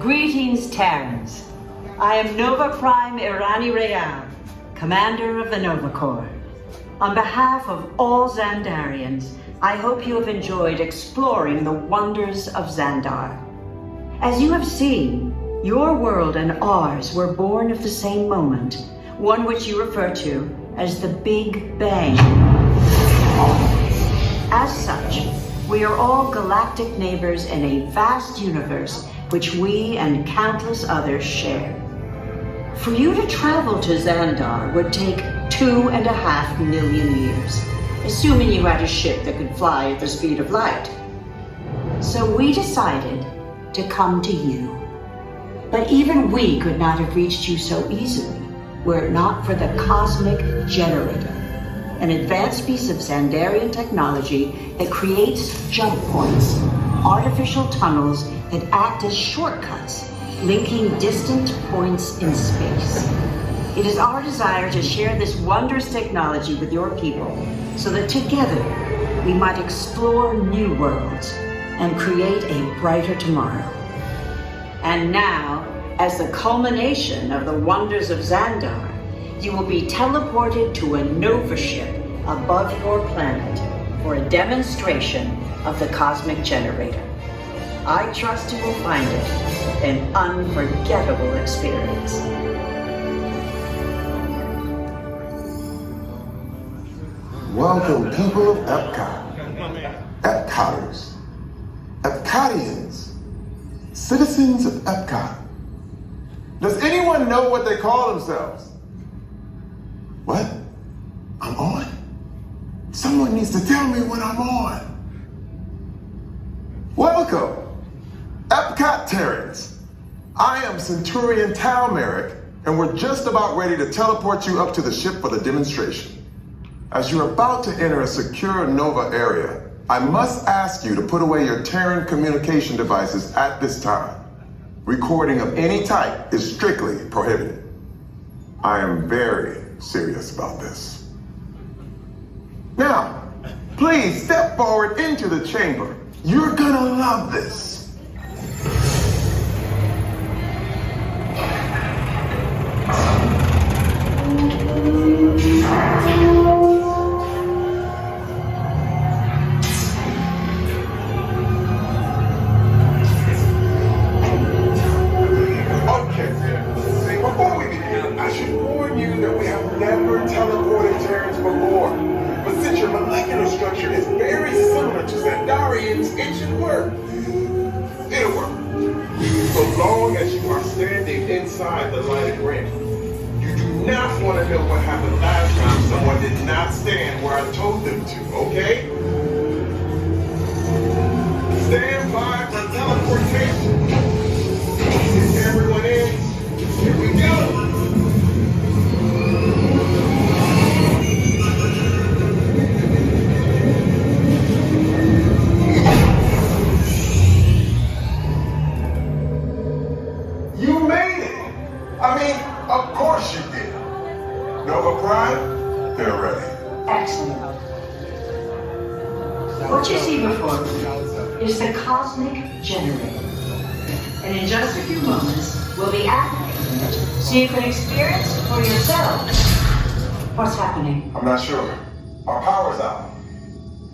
Greetings, Terrans. I am Nova Prime Irani Real, commander of the Nova Corps. On behalf of all Xandarians, I hope you have enjoyed exploring the wonders of Xandar. As you have seen, your world and ours were born of the same moment, one which you refer to as the Big Bang. As such, we are all galactic neighbors in a vast universe which we and countless others share. For you to travel to Xandar would take 2.5 million years, assuming you had a ship that could fly at the speed of light. So we decided to come to you. But even we could not have reached you so easily were it not for the Cosmic Generator, an advanced piece of Xandarian technology that creates jump points, artificial tunnels that act as shortcuts, linking distant points in space. It is our desire to share this wondrous technology with your people so that together we might explore new worlds and create a brighter tomorrow. And now, as the culmination of the wonders of Xandar, you will be teleported to a Nova ship above your planet for a demonstration of the Cosmic Generator. I trust you will find it an unforgettable experience. Welcome, people of Epcot. Epcoters. Epcotians. Citizens of Epcot. Does anyone know what they call themselves? What? I'm on? Someone needs to tell me when I'm on. Welcome, Epcot Terrans. I am Centurion Tal Merrick, and we're just about ready to teleport you up to the ship for the demonstration. As you're about to enter a secure Nova area, I must ask you to put away your Terran communication devices at this time. Recording of any type is strictly prohibited. I am very serious about this. Now, please step forward into the chamber. You're gonna love this. Inside the lighted ring. You do not want to know what happened last time someone did not stand where I told them to, okay? Stand by for teleportation. Is everyone in? Here we go. Of course you did. Nova Prime, they're ready. Excellent. What you see before you is the Cosmic Generator. And in just a few moments, we'll be activating it so you can experience it for yourself. What's happening? I'm not sure. Our power's out.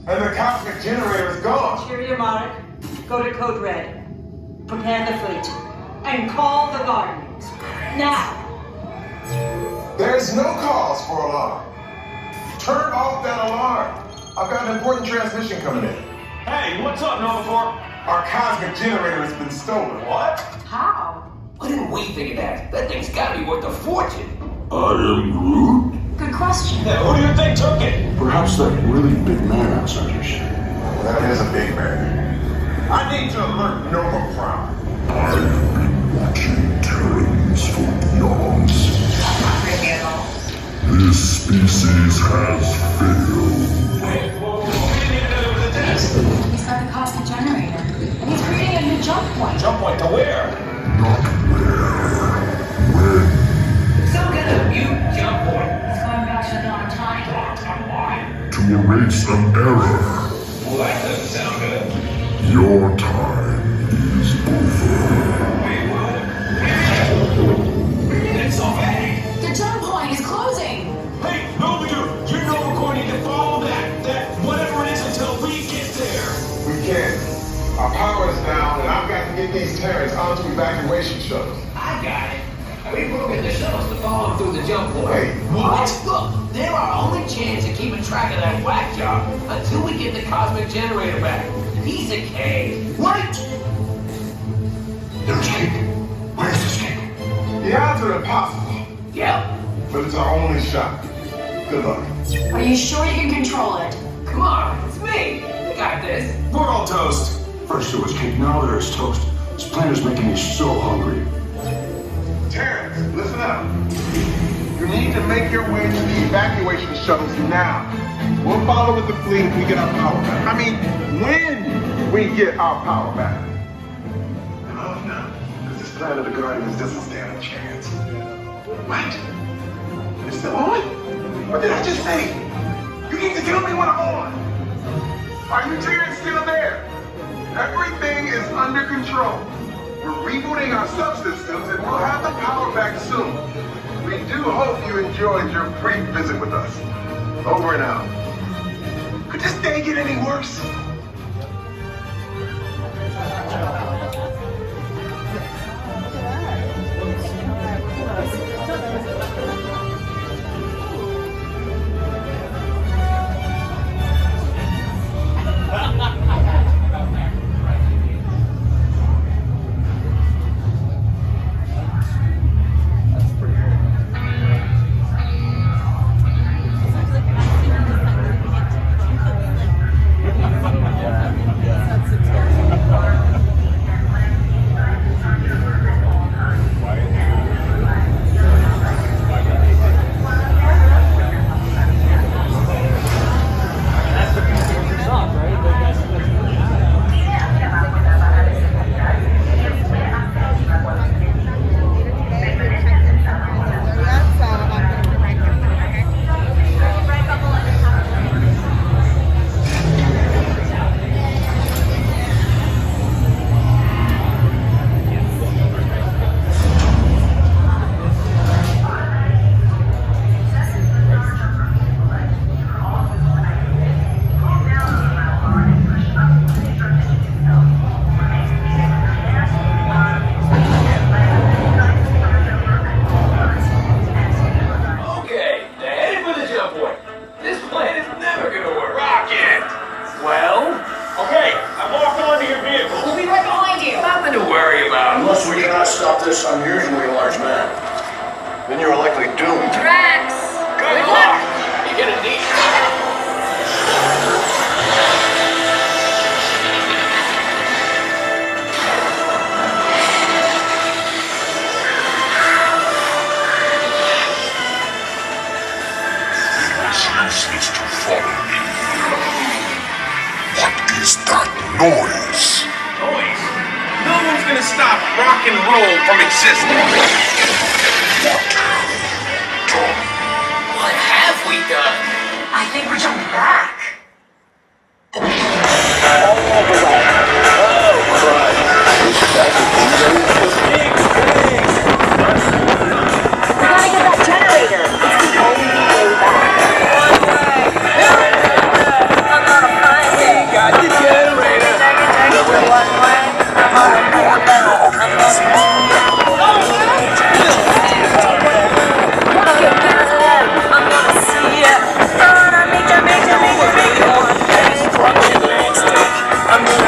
And the Cosmic Generator is gone. Superior Monarch, go to Code Red. Prepare the fleet. And call the Guardians. Now! There's no cause for alarm. Turn off that alarm. I've got an important transmission coming in. Hey, what's up, Nova Corps? Our Cosmic Generator has been stolen. What? How? Why didn't we figure that? That thing's gotta be worth a fortune. I am Groot? Good question. Yeah, who do you think took it? Perhaps that really big man outside your ship. That is a big man. I need to alert Nova Prime. I have been watching Terrans for eons. This species has failed. Wait, whoa, we didn't even know there was a test. He's got the Cosmic Generator, and he's creating a new jump point. Jump point to where? Not where. When. Some kind of new jump point. He's going back to the dawn of time. To erase an error. Well, that doesn't sound good. Your time is over. Wait, what? power to evacuation shuttles. I got it. We broken the shuttles to follow him through the jump point. Wait, what? Look, they're our only chance of keeping track of that whack job until we get the cosmic generator back. Piece of cake. Wait! They're escaping. Where's escaping? The odds are impossible, Yep. but it's our only shot. Good luck. Are you sure you can control it? Come on, it's me. We got this. We're all toast. First it was cake, now there's toast. This plan is making me so hungry. Terrence, listen up. You need to make your way to the evacuation shuttles now. We'll follow with the fleet if we get our power back. I mean, when we get our power back. Oh no, because this plan of the Guardians doesn't stand a chance. What? It's still on? What did I just say? You need to tell me when I'm on. Are you Terrence still there? Everything is under control. We're rebooting our subsystems and we'll have the power back soon. We do hope you enjoyed your brief visit with us. Over and out. Could this day get any worse? Unless we cannot stop this unusually large man, then you're likely doomed. Drax! Good luck! You're gonna need it. Useless to follow me. What is that noise? Noise? No one's gonna stop rock and roll from existing. What have we done? I think we're jumping back. We gotta get that generator. It's the only way back. Got the generator. I'm gonna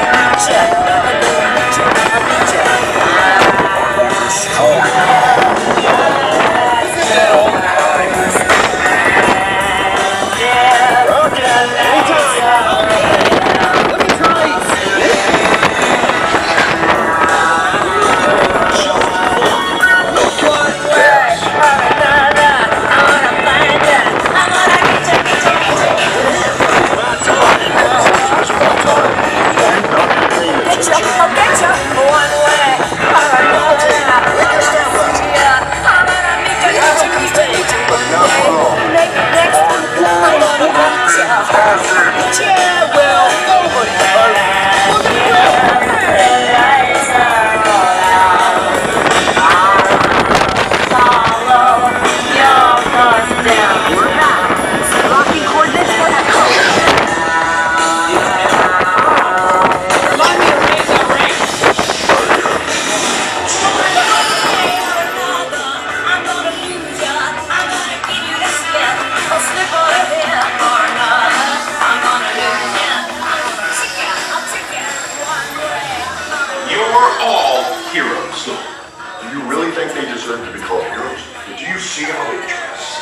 think they deserve to be called heroes? Do you see how they dress?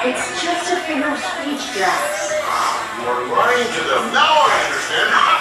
It's just a figure of speech, Drax. You are lying to them. Now I understand.